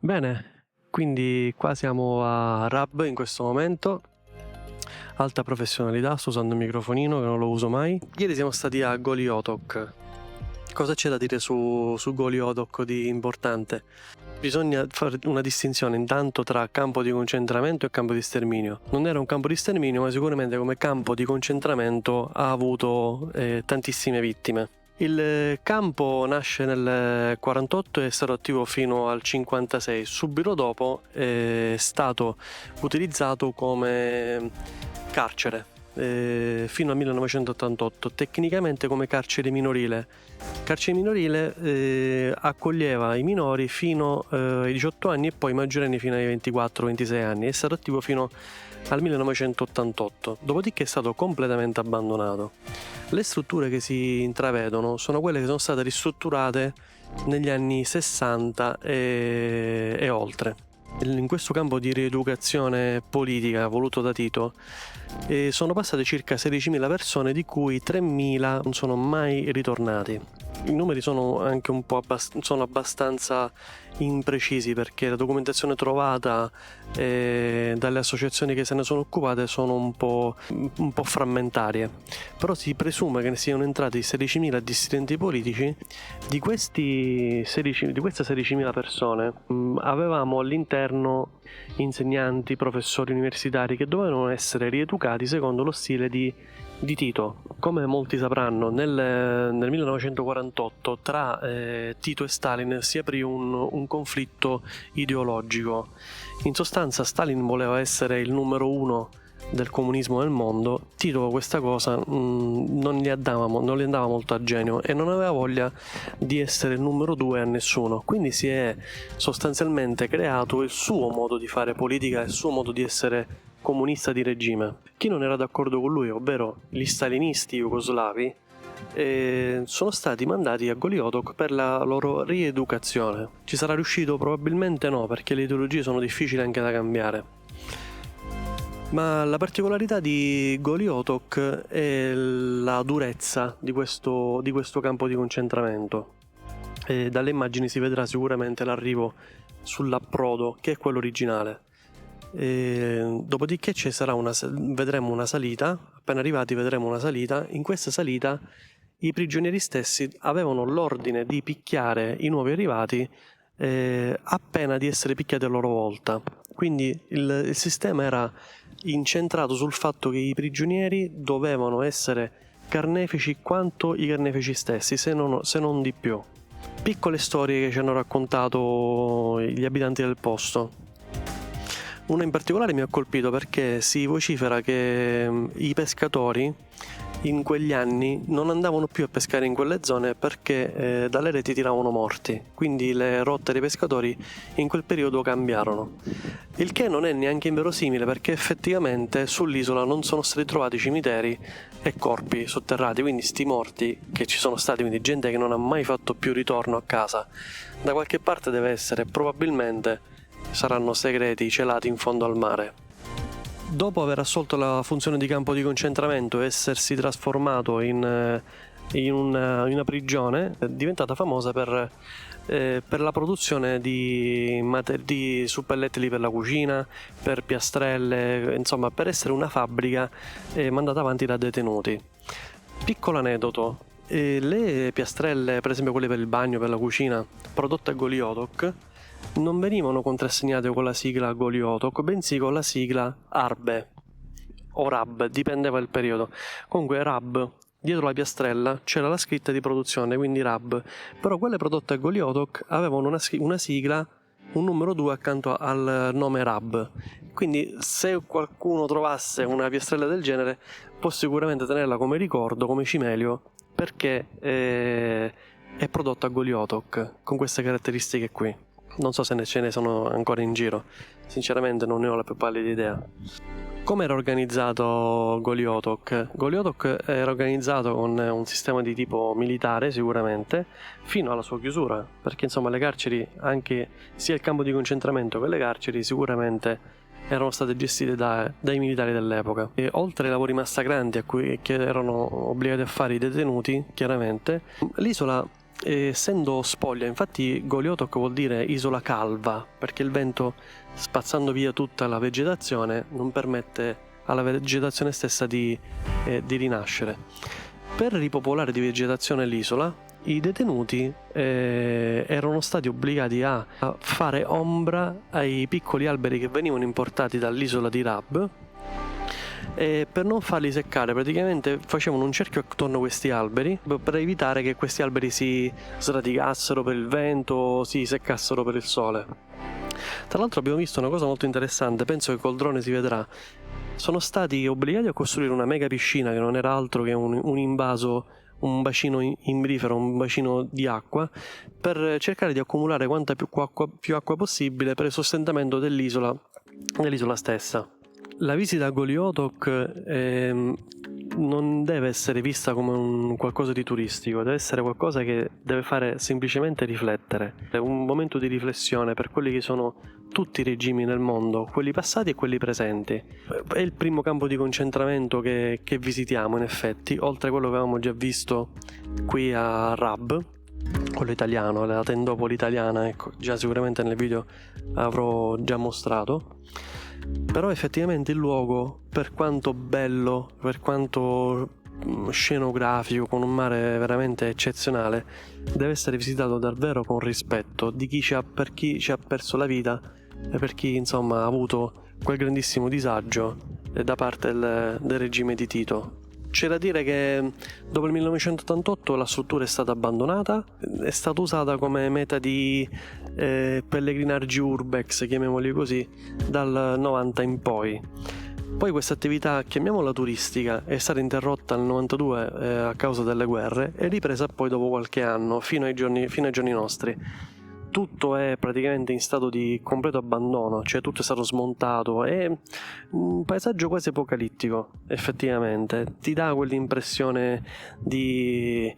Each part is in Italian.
Bene, quindi qua siamo a Rab in questo momento, alta professionalità, sto usando il microfonino che non lo uso mai. Ieri siamo stati a Goli Otok. Cosa c'è da dire su Goli Otok di importante? Bisogna fare una distinzione intanto tra campo di concentramento e campo di sterminio. Non era un campo di sterminio, ma sicuramente come campo di concentramento ha avuto tantissime vittime. Il campo nasce nel 48 e è stato attivo fino al 56. Subito dopo è stato utilizzato come carcere fino al 1988, tecnicamente come carcere minorile. Carcere minorile accoglieva i minori fino ai 18 anni e poi i maggiorenni fino ai 24-26 anni. È stato attivo fino al 1988, dopodiché è stato completamente abbandonato. Le strutture che si intravedono sono quelle che sono state ristrutturate negli anni 60 e oltre. In questo campo di rieducazione politica voluto da Tito sono passate circa 16.000 persone, di cui 3.000 non sono mai ritornati. I numeri sono anche un po' sono abbastanza imprecisi, perché la documentazione trovata dalle associazioni che se ne sono occupate sono un po' frammentarie, però si presume che ne siano entrati 16.000 dissidenti politici. Di queste 16.000 persone avevamo all'interno insegnanti, professori universitari che dovevano essere rieducati secondo lo stile di Tito. Come molti sapranno, nel 1948 tra Tito e Stalin si aprì un conflitto ideologico. In sostanza Stalin voleva essere il numero uno del comunismo nel mondo. Tito questa cosa non gli andava molto a genio e non aveva voglia di essere il numero due a nessuno, quindi si è sostanzialmente creato il suo modo di fare politica, il suo modo di essere comunista di regime. Chi non era d'accordo con lui, ovvero gli stalinisti jugoslavi, sono stati mandati a Goli Otok per la loro rieducazione. Ci sarà riuscito? Probabilmente no, perché le ideologie sono difficili anche da cambiare. Ma la particolarità di Goli Otok è la durezza di questo campo di concentramento. Dalle immagini si vedrà sicuramente l'arrivo sull'approdo, che è quello originale. Dopodiché vedremo una salita. Appena arrivati vedremo una salita. In questa salita i prigionieri stessi avevano l'ordine di picchiare i nuovi arrivati appena di essere picchiati a loro volta. Quindi il sistema era incentrato sul fatto che i prigionieri dovevano essere carnefici quanto i carnefici stessi, se non di più. Piccole storie che ci hanno raccontato gli abitanti del posto. Una in particolare mi ha colpito perché si vocifera che i pescatori in quegli anni non andavano più a pescare in quelle zone perché dalle reti tiravano morti, quindi le rotte dei pescatori in quel periodo cambiarono. Il che non è neanche inverosimile, perché effettivamente sull'isola non sono stati trovati cimiteri e corpi sotterrati, quindi sti morti che ci sono stati, quindi gente che non ha mai fatto più ritorno a casa, da qualche parte deve essere. Probabilmente saranno segreti celati in fondo al mare. Dopo aver assolto la funzione di campo di concentramento e essersi trasformato in una prigione, è diventata famosa per la produzione di suppellettili per la cucina, per piastrelle, insomma per essere una fabbrica mandata avanti da detenuti. Piccolo aneddoto: le piastrelle, per esempio quelle per il bagno, per la cucina, prodotte a Goli Otok, non venivano contrassegnate con la sigla Goli Otok, bensì con la sigla Arbe o Rab, dipendeva dal periodo. Comunque Rab, dietro la piastrella c'era la scritta di produzione, quindi Rab, però quelle prodotte a Goli Otok avevano una sigla, un numero 2 accanto al nome Rab. Quindi se qualcuno trovasse una piastrella del genere può sicuramente tenerla come ricordo, come cimelio, perché è prodotta a Goli Otok con queste caratteristiche qui. Non so se ce ne sono ancora in giro, sinceramente non ne ho la più pallida idea. Come era organizzato Goli Otok? Goli Otok era organizzato con un sistema di tipo militare sicuramente, fino alla sua chiusura, perché insomma le carceri, anche sia il campo di concentramento che le carceri, sicuramente erano state gestite dai militari dell'epoca. E oltre ai lavori massacranti che erano obbligati a fare i detenuti, chiaramente, l'isola essendo spoglia, infatti Goliotok vuol dire isola calva, perché il vento, spazzando via tutta la vegetazione, non permette alla vegetazione stessa di rinascere. Per ripopolare di vegetazione l'isola, i detenuti erano stati obbligati a fare ombra ai piccoli alberi che venivano importati dall'isola di Rab, e per non farli seccare praticamente facevano un cerchio attorno a questi alberi per evitare che questi alberi si sradicassero per il vento o si seccassero per il sole. Tra l'altro abbiamo visto una cosa molto interessante, penso che col drone si vedrà. Sono stati obbligati a costruire una mega piscina che non era altro che un invaso, un bacino imbrifero, un bacino di acqua, per cercare di accumulare quanta più acqua possibile per il sostentamento dell'isola stessa. La visita a Goliotok non deve essere vista come un qualcosa di turistico, deve essere qualcosa che deve fare semplicemente riflettere. È un momento di riflessione per quelli che sono tutti i regimi nel mondo, quelli passati e quelli presenti. È il primo campo di concentramento che visitiamo, in effetti, oltre a quello che avevamo già visto qui a Rab, quello italiano, la tendopoli italiana, ecco, già sicuramente nel video avrò già mostrato. Però effettivamente il luogo, per quanto bello, per quanto scenografico, con un mare veramente eccezionale, deve essere visitato davvero con rispetto di per chi ci ha perso la vita e per chi insomma ha avuto quel grandissimo disagio da parte del regime di Tito. C'è da dire che dopo il 1988 la struttura è stata abbandonata, è stata usata come meta di pellegrinaggi urbex, chiamiamoli così, dal 90 in poi. Poi questa attività, chiamiamola turistica, è stata interrotta nel 92 a causa delle guerre e ripresa poi dopo qualche anno, fino ai giorni nostri. Tutto è praticamente in stato di completo abbandono, cioè tutto è stato smontato, è un paesaggio quasi apocalittico, effettivamente. Ti dà quell'impressione di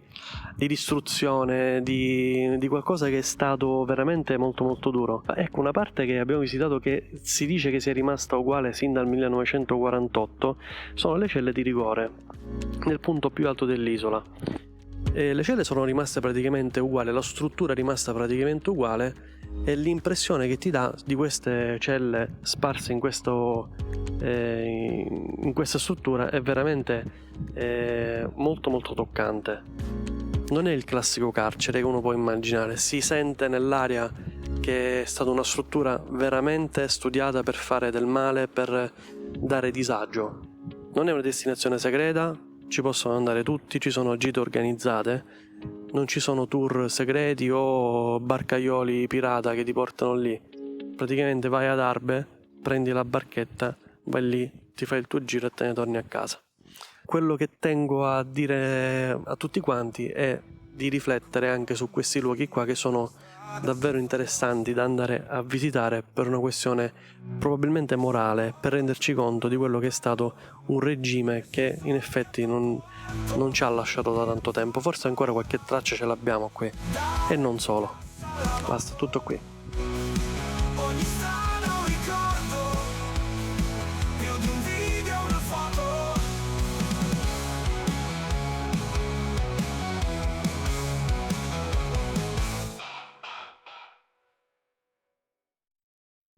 distruzione, di qualcosa che è stato veramente molto molto duro. Ecco, una parte che abbiamo visitato che si dice che sia rimasta uguale sin dal 1948 sono le celle di rigore, nel punto più alto dell'isola. Le celle sono rimaste praticamente uguali, la struttura è rimasta praticamente uguale e l'impressione che ti dà di queste celle sparse in questa struttura è veramente molto molto toccante. Non è il classico carcere che uno può immaginare, si sente nell'aria che è stata una struttura veramente studiata per fare del male, per dare disagio. Non è una destinazione segreta, ci possono andare tutti, ci sono gite organizzate, non ci sono tour segreti o barcaioli pirata che ti portano lì. Praticamente vai ad Arbe, prendi la barchetta, vai lì, ti fai il tuo giro e te ne torni a casa. Quello che tengo a dire a tutti quanti è di riflettere anche su questi luoghi qua che sono davvero interessanti da andare a visitare per una questione probabilmente morale, per renderci conto di quello che è stato un regime che in effetti non ci ha lasciato da tanto tempo. Forse ancora qualche traccia ce l'abbiamo qui e non solo. Basta, tutto qui.